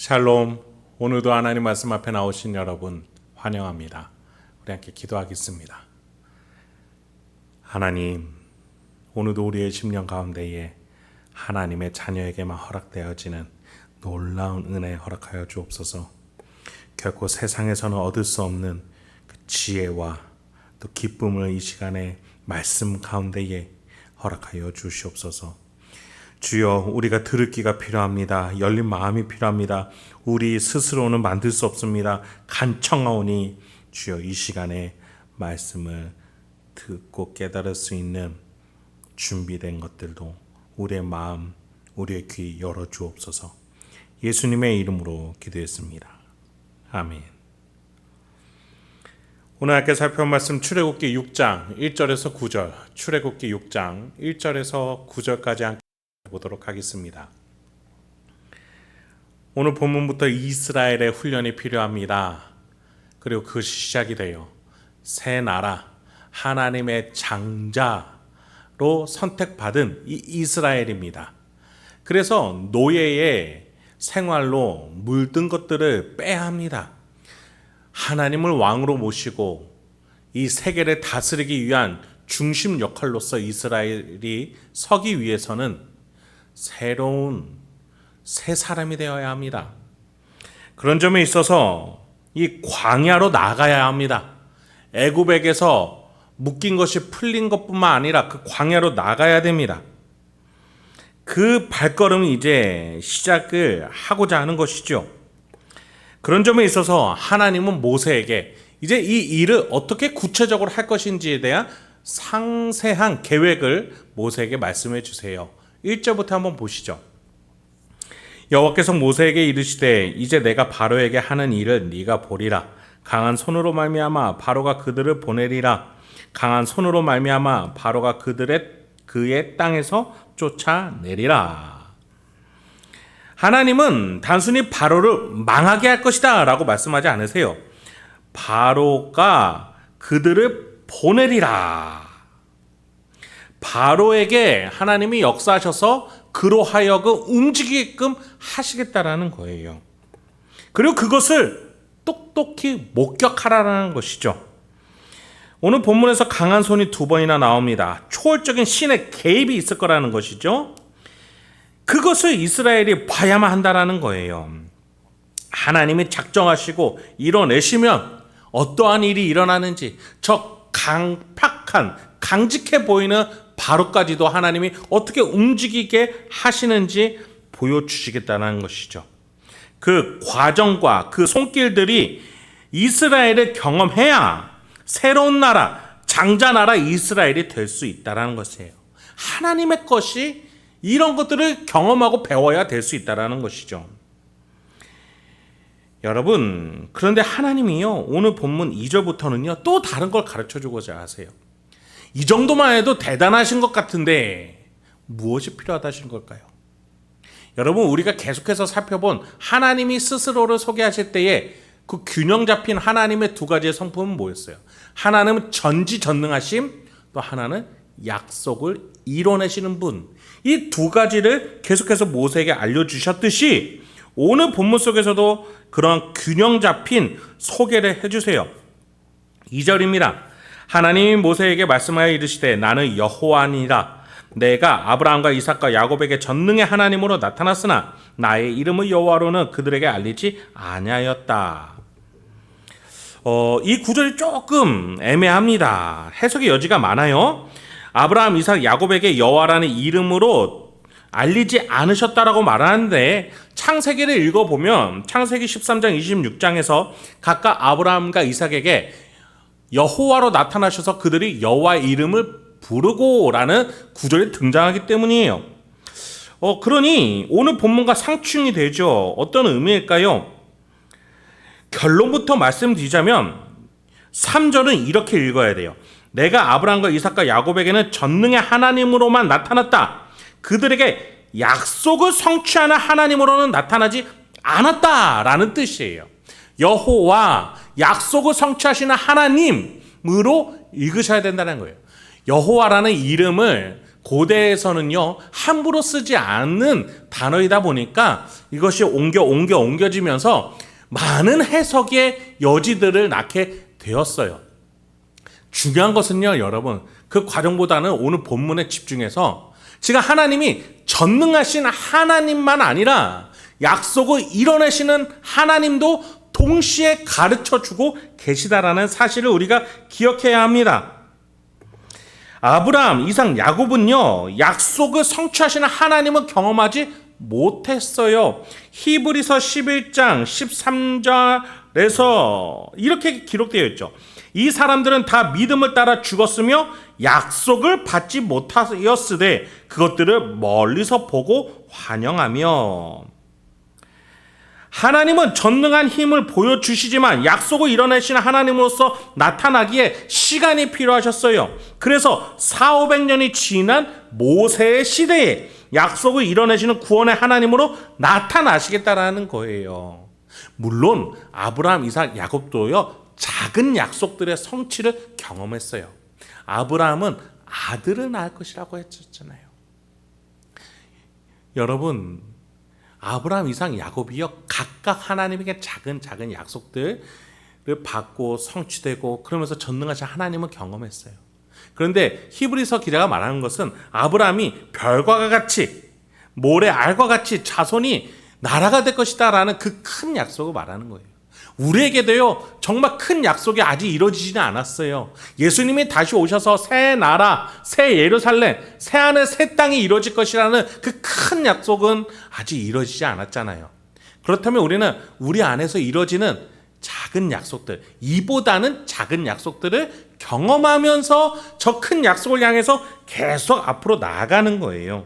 샬롬. 오늘도 하나님 말씀 앞에 나오신 여러분 환영합니다. 우리 함께 기도하겠습니다. 하나님, 오늘도 우리의 심령 가운데에 하나님의 자녀에게만 허락되어지는 놀라운 은혜 허락하여 주옵소서. 결코 세상에서는 얻을 수 없는 그 지혜와 또 기쁨을 이 시간에 말씀 가운데에 허락하여 주시옵소서. 주여, 우리가 들을 귀가 필요합니다. 열린 마음이 필요합니다. 우리 스스로는 만들 수 없습니다. 간청하오니 주여, 이 시간에 말씀을 듣고 깨달을 수 있는 준비된 것들도 우리의 마음, 우리의 귀 열어 주옵소서. 예수님의 이름으로 기도했습니다. 아멘. 오늘 함께 살펴볼 말씀 출애굽기 6장 1절에서 9절, 출애굽기 6장 1절에서 9절까지 함께 보도록 하겠습니다. 오늘 본문부터 이스라엘의 훈련이 필요합니다. 그리고 그것이 시작이 돼요. 새 나라, 하나님의 장자로 선택받은 이 이스라엘입니다. 그래서 노예의 생활로 물든 것들을 빼야 합니다. 하나님을 왕으로 모시고 이 세계를 다스리기 위한 중심 역할로서 이스라엘이 서기 위해서는 새로운 새 사람이 되어야 합니다. 그런 점에 있어서 이 광야로 나가야 합니다. 애굽에게서 묶인 것이 풀린 것뿐만 아니라 그 광야로 나가야 됩니다. 그 발걸음이 이제 시작을 하고자 하는 것이죠. 그런 점에 있어서 하나님은 모세에게 이제 이 일을 어떻게 구체적으로 할 것인지에 대한 상세한 계획을 모세에게 말씀해 주세요. 1절부터 한번 보시죠. 여호와께서 모세에게 이르시되 이제 내가 바로에게 하는 일을 네가 보리라. 강한 손으로 말미암아 바로가 그들을 보내리라. 강한 손으로 말미암아 바로가 그의 땅에서 쫓아내리라. 하나님은 단순히 바로를 망하게 할 것이다 라고 말씀하지 않으세요. 바로가 그들을 보내리라. 바로에게 하나님이 역사하셔서 그로 하여금 움직이게끔 하시겠다라는 거예요. 그리고 그것을 똑똑히 목격하라는 것이죠. 오늘 본문에서 강한 손이 2번이나 나옵니다. 초월적인 신의 개입이 있을 거라는 것이죠. 그것을 이스라엘이 봐야만 한다라는 거예요. 하나님이 작정하시고 이뤄내시면 어떠한 일이 일어나는지 저 강팍한 강직해 보이는 바로까지도 하나님이 어떻게 움직이게 하시는지 보여주시겠다는 것이죠. 그 과정과 그 손길들이 이스라엘을 경험해야 새로운 나라, 장자 나라 이스라엘이 될 수 있다는 것이에요. 하나님의 것이 이런 것들을 경험하고 배워야 될 수 있다는 것이죠. 여러분, 그런데 하나님이요, 오늘 본문 2절부터는요 또 다른 걸 가르쳐주고자 하세요. 이 정도만 해도 대단하신 것 같은데 무엇이 필요하다 하신 걸까요? 여러분, 우리가 계속해서 살펴본 하나님이 스스로를 소개하실 때에 그 균형 잡힌 하나님의 2가지의 성품은 뭐였어요? 하나님은 전지전능하심, 또 하나는 약속을 이뤄내시는 분. 이 2가지를 계속해서 모세에게 알려주셨듯이 오늘 본문 속에서도 그런 균형 잡힌 소개를 해주세요. 2절입니다. 하나님이 모세에게 말씀하여 이르시되 나는 여호와니라. 내가 아브라함과 이삭과 야곱에게 전능의 하나님으로 나타났으나 나의 이름을 여호와로는 그들에게 알리지 아니하였다. 이 구절이 조금 애매합니다. 해석의 여지가 많아요. 아브라함, 이삭, 야곱에게 여호와라는 이름으로 알리지 않으셨다라고 말하는데 창세기를 읽어보면 창세기 13장 26장에서 각각 아브라함과 이삭에게 여호와로 나타나셔서 그들이 여호와의 이름을 부르고라는 구절이 등장하기 때문이에요. 그러니 오늘 본문과 상충이 되죠. 어떤 의미일까요? 결론부터 말씀드리자면 3절은 이렇게 읽어야 돼요. 내가 아브라함과 이삭과 야곱에게는 전능의 하나님으로만 나타났다. 그들에게 약속을 성취하는 하나님으로는 나타나지 않았다라는 뜻이에요. 여호와, 약속을 성취하시는 하나님으로 읽으셔야 된다는 거예요. 여호와라는 이름을 고대에서는요, 함부로 쓰지 않는 단어이다 보니까 이것이 옮겨지면서 많은 해석의 여지들을 낳게 되었어요. 중요한 것은요, 여러분, 그 과정보다는 오늘 본문에 집중해서 지금 하나님이 전능하신 하나님만 아니라 약속을 이뤄내시는 하나님도 동시에 가르쳐주고 계시다라는 사실을 우리가 기억해야 합니다. 아브라함, 이삭, 야곱은요, 약속을 성취하시는 하나님을 경험하지 못했어요. 히브리서 11장 13절에서 이렇게 기록되어 있죠. 이 사람들은 다 믿음을 따라 죽었으며 약속을 받지 못하였으되 그것들을 멀리서 보고 환영하며. 하나님은 전능한 힘을 보여주시지만 약속을 이뤄내시는 하나님으로서 나타나기에 시간이 필요하셨어요. 그래서 400~500년이 지난 모세의 시대에 약속을 이뤄내시는 구원의 하나님으로 나타나시겠다라는 거예요. 물론 아브라함, 이삭, 야곱도요, 작은 약속들의 성취를 경험했어요. 아브라함은 아들을 낳을 것이라고 했었잖아요. 여러분, 아브라함, 이삭, 야곱이요, 각각 하나님에게 작은 약속들을 받고 성취되고 그러면서 전능하신 하나님을 경험했어요. 그런데 히브리서 기자가 말하는 것은 아브라함이 별과 같이, 모래 알과 같이 자손이 나라가 될 것이다 라는 그 큰 약속을 말하는 거예요. 우리에게도요, 정말 큰 약속이 아직 이루어지지는 않았어요. 예수님이 다시 오셔서 새 나라, 새 예루살렘, 새 하늘, 새 땅이 이루어질 것이라는 그 큰 약속은 아직 이루어지지 않았잖아요. 그렇다면 우리는 우리 안에서 이루어지는 작은 약속들, 이보다는 작은 약속들을 경험하면서 저 큰 약속을 향해서 계속 앞으로 나아가는 거예요.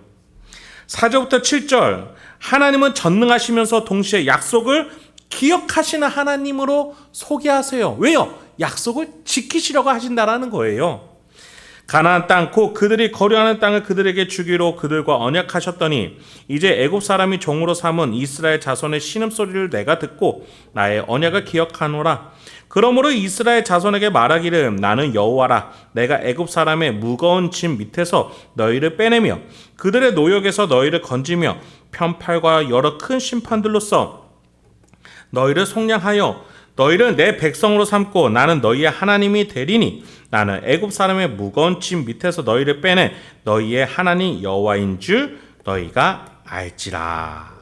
4절부터 7절, 하나님은 전능하시면서 동시에 약속을 기억하시는 하나님으로 소개하세요. 왜요? 약속을 지키시려고 하신다라는 거예요. 가나안 땅 곧 그들이 거류하는 땅을 그들에게 주기로 그들과 언약하셨더니 이제 애굽 사람이 종으로 삼은 이스라엘 자손의 신음소리를 내가 듣고 나의 언약을 기억하노라. 그러므로 이스라엘 자손에게 말하기를 나는 여호와라. 내가 애굽 사람의 무거운 짐 밑에서 너희를 빼내며 그들의 노역에서 너희를 건지며 편팔과 여러 큰 심판들로써 너희를 속량하여 너희를 내 백성으로 삼고 나는 너희의 하나님이 되리니 나는 애굽 사람의 무거운 짐 밑에서 너희를 빼내 너희의 하나님 여호와인 줄 너희가 알지라.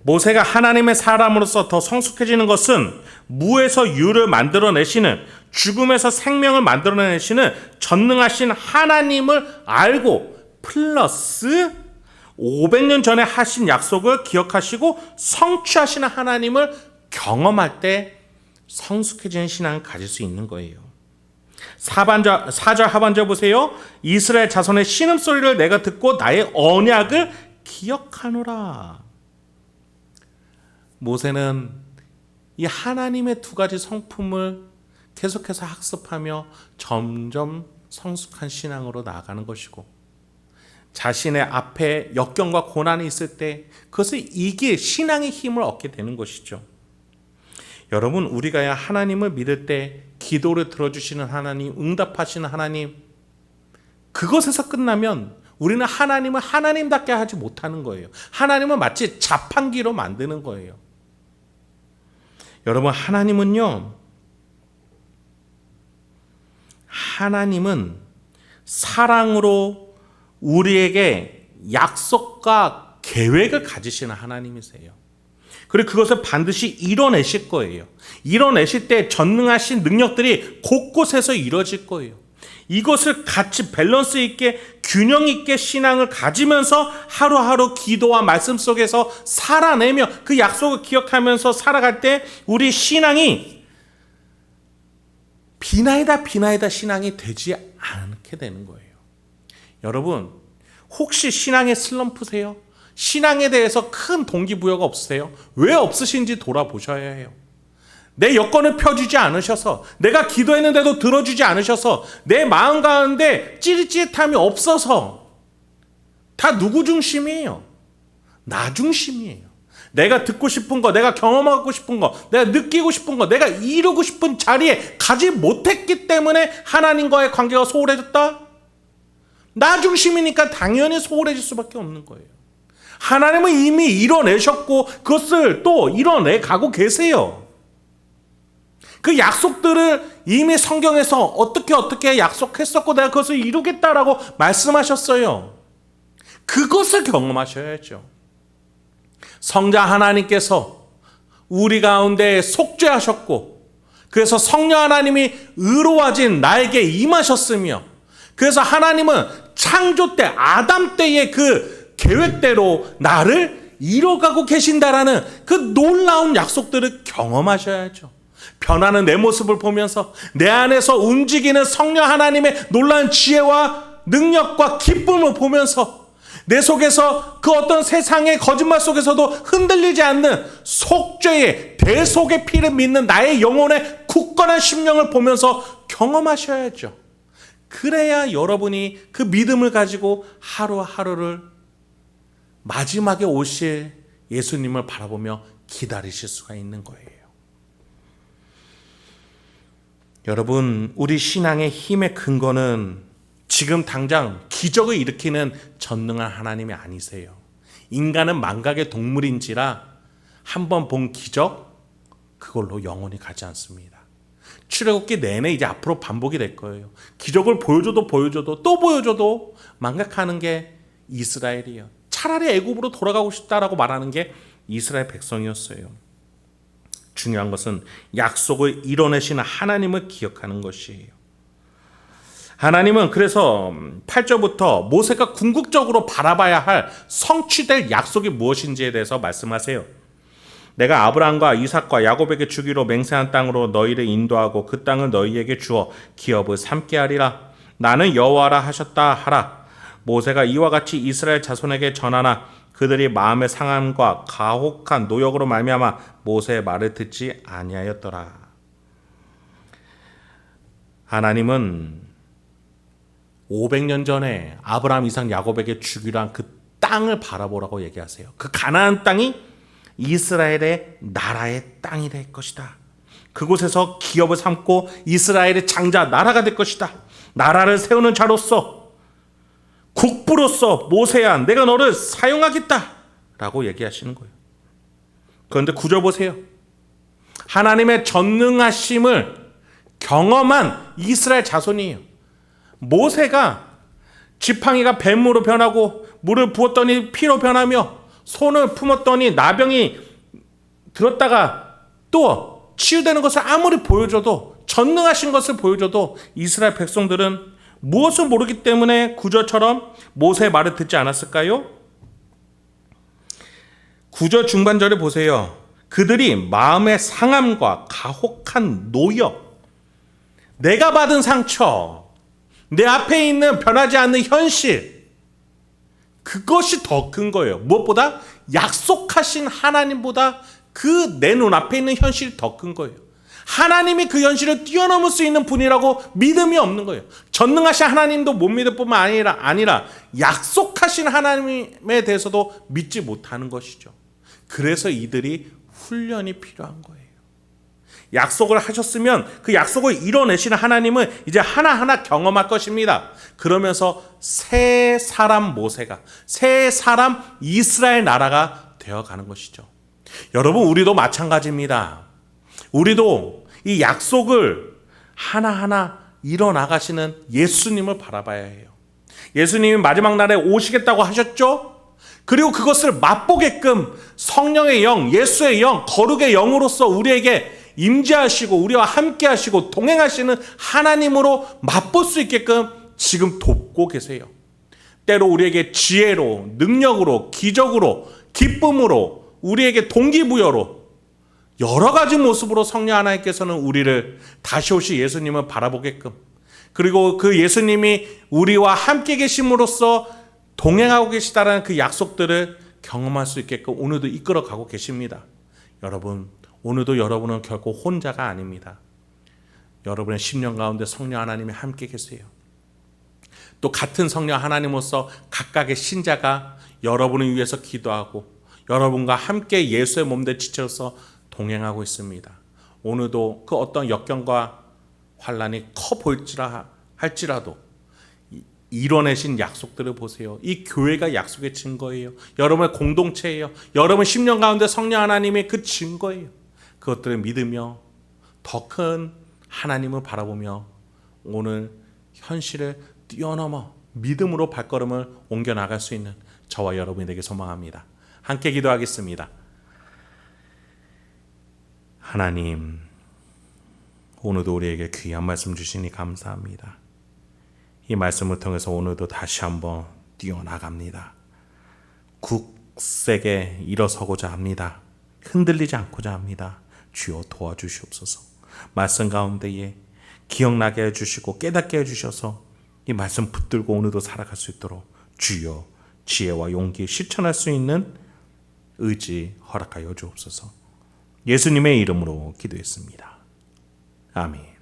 모세가 하나님의 사람으로서 더 성숙해지는 것은 무에서 유를 만들어내시는, 죽음에서 생명을 만들어내시는 전능하신 하나님을 알고 플러스 500년 전에 하신 약속을 기억하시고 성취하시는 하나님을 경험할 때 성숙해지는 신앙을 가질 수 있는 거예요. 4절 하반절 보세요. 이스라엘 자손의 신음소리를 내가 듣고 나의 언약을 기억하노라. 모세는 이 하나님의 두 가지 성품을 계속해서 학습하며 점점 성숙한 신앙으로 나아가는 것이고, 자신의 앞에 역경과 고난이 있을 때 그것을 이길 신앙의 힘을 얻게 되는 것이죠. 여러분, 우리가 하나님을 믿을 때 기도를 들어주시는 하나님, 응답하시는 하나님, 그것에서 끝나면 우리는 하나님을 하나님답게 하지 못하는 거예요. 하나님을 마치 자판기로 만드는 거예요. 여러분, 하나님은 사랑으로 우리에게 약속과 계획을 가지시는 하나님이세요. 그리고 그것을 반드시 이뤄내실 거예요. 이뤄내실 때 전능하신 능력들이 곳곳에서 이루어질 거예요. 이것을 같이 밸런스 있게 균형 있게 신앙을 가지면서 하루하루 기도와 말씀 속에서 살아내며 그 약속을 기억하면서 살아갈 때 우리 신앙이 비나이다 신앙이 되지 않게 되는 거예요. 여러분, 혹시 신앙의 슬럼프세요? 신앙에 대해서 큰 동기부여가 없으세요? 왜 없으신지 돌아보셔야 해요. 내 여건을 펴주지 않으셔서, 내가 기도했는데도 들어주지 않으셔서, 내 마음 가운데 찌릿찌릿함이 없어서, 다 누구 중심이에요? 나 중심이에요. 내가 듣고 싶은 거, 내가 경험하고 싶은 거, 내가 느끼고 싶은 거, 내가 이루고 싶은 자리에 가지 못했기 때문에 하나님과의 관계가 소홀해졌다? 나 중심이니까 당연히 소홀해질 수밖에 없는 거예요. 하나님은 이미 이뤄내셨고 그것을 또 이뤄내 가고 계세요. 그 약속들을 이미 성경에서 어떻게 약속했었고 내가 그것을 이루겠다라고 말씀하셨어요. 그것을 경험하셔야죠. 성자 하나님께서 우리 가운데 속죄하셨고 그래서 성령 하나님이 의로워진 나에게 임하셨으며 그래서 하나님은 창조 때 아담 때의 그 계획대로 나를 이뤄가고 계신다라는 그 놀라운 약속들을 경험하셔야죠. 변하는 내 모습을 보면서 내 안에서 움직이는 성령 하나님의 놀라운 지혜와 능력과 기쁨을 보면서 내 속에서 그 어떤 세상의 거짓말 속에서도 흔들리지 않는 속죄의 대속의 피를 믿는 나의 영혼의 굳건한 심령을 보면서 경험하셔야죠. 그래야 여러분이 그 믿음을 가지고 하루하루를 마지막에 오실 예수님을 바라보며 기다리실 수가 있는 거예요. 여러분, 우리 신앙의 힘의 근거는 지금 당장 기적을 일으키는 전능한 하나님이 아니세요. 인간은 망각의 동물인지라 한번 본 기적 그걸로 영원히 가지 않습니다. 출애굽기 내내 이제 앞으로 반복이 될 거예요. 기적을 보여줘도 또 보여줘도 망각하는 게 이스라엘이에요. 차라리 애굽으로 돌아가고 싶다라고 말하는 게 이스라엘 백성이었어요. 중요한 것은 약속을 이뤄내시는 하나님을 기억하는 것이에요. 하나님은 그래서 8절부터 모세가 궁극적으로 바라봐야 할 성취될 약속이 무엇인지에 대해서 말씀하세요. 내가 아브라함과 이삭과 야곱에게 주기로 맹세한 땅으로 너희를 인도하고 그 땅을 너희에게 주어 기업을 삼게 하리라. 나는 여호와라 하셨다 하라. 모세가 이와 같이 이스라엘 자손에게 전하나 그들이 마음의 상함과 가혹한 노역으로 말미암아 모세의 말을 듣지 아니하였더라. 하나님은 500년 전에 아브라함, 이삭, 야곱에게 주기로 한 그 땅을 바라보라고 얘기하세요. 그 가나안 땅이 이스라엘의 나라의 땅이 될 것이다. 그곳에서 기업을 삼고 이스라엘의 장자 나라가 될 것이다. 나라를 세우는 자로서 국부로서 모세야 내가 너를 사용하겠다 라고 얘기하시는 거예요. 그런데 9절 보세요. 하나님의 전능하심을 경험한 이스라엘 자손이에요. 모세가 지팡이가 뱀으로 변하고 물을 부었더니 피로 변하며 손을 품었더니 나병이 들었다가 또 치유되는 것을 아무리 보여줘도 전능하신 것을 보여줘도 이스라엘 백성들은 무엇을 모르기 때문에 9절처럼 모세의 말을 듣지 않았을까요? 9절 중반절에 보세요. 그들이 마음의 상함과 가혹한 노역, 내가 받은 상처, 내 앞에 있는 변하지 않는 현실, 그것이 더 큰 거예요. 무엇보다 약속하신 하나님보다 그 내 눈앞에 있는 현실이 더 큰 거예요. 하나님이 그 현실을 뛰어넘을 수 있는 분이라고 믿음이 없는 거예요. 전능하신 하나님도 못 믿을 뿐만 아니라 약속하신 하나님에 대해서도 믿지 못하는 것이죠. 그래서 이들이 훈련이 필요한 거예요. 약속을 하셨으면 그 약속을 이뤄내시는 하나님은 이제 하나하나 경험할 것입니다. 그러면서 새 사람 모세가, 새 사람 이스라엘 나라가 되어가는 것이죠. 여러분, 우리도 마찬가지입니다. 우리도 이 약속을 하나하나 이뤄나가시는 예수님을 바라봐야 해요. 예수님이 마지막 날에 오시겠다고 하셨죠? 그리고 그것을 맛보게끔 성령의 영, 예수의 영, 거룩의 영으로서 우리에게 임재하시고 우리와 함께 하시고 동행하시는 하나님으로 맛볼 수 있게끔 지금 돕고 계세요. 때로 우리에게 지혜로, 능력으로, 기적으로, 기쁨으로, 우리에게 동기부여로 여러 가지 모습으로 성령 하나님께서는 우리를 다시 오실 예수님을 바라보게끔, 그리고 그 예수님이 우리와 함께 계심으로써 동행하고 계시다라는 그 약속들을 경험할 수 있게끔 오늘도 이끌어가고 계십니다. 여러분, 오늘도 여러분은 결코 혼자가 아닙니다. 여러분의 심령 가운데 성령 하나님이 함께 계세요. 또 같은 성령 하나님으로서 각각의 신자가 여러분을 위해서 기도하고 여러분과 함께 예수의 몸된 지체로서 동행하고 있습니다. 오늘도 그 어떤 역경과 환란이 커 보일지라 할지라도 이뤄내신 약속들을 보세요. 이 교회가 약속의 증거예요. 여러분의 공동체예요. 여러분 10년 가운데 성령 하나님의 그 증거예요. 그것들을 믿으며 더 큰 하나님을 바라보며 오늘 현실을 뛰어넘어 믿음으로 발걸음을 옮겨 나갈 수 있는 저와 여러분이 되길 소망합니다. 함께 기도하겠습니다. 하나님, 오늘도 우리에게 귀한 말씀 주시니 감사합니다. 이 말씀을 통해서 오늘도 다시 한번 뛰어나갑니다. 굳세게 일어서고자 합니다. 흔들리지 않고자 합니다. 주여 도와주시옵소서. 말씀 가운데에 기억나게 해주시고 깨닫게 해주셔서 이 말씀 붙들고 오늘도 살아갈 수 있도록 주여 지혜와 용기 실천할 수 있는 의지 허락하여 주옵소서. 예수님의 이름으로 기도했습니다. 아멘.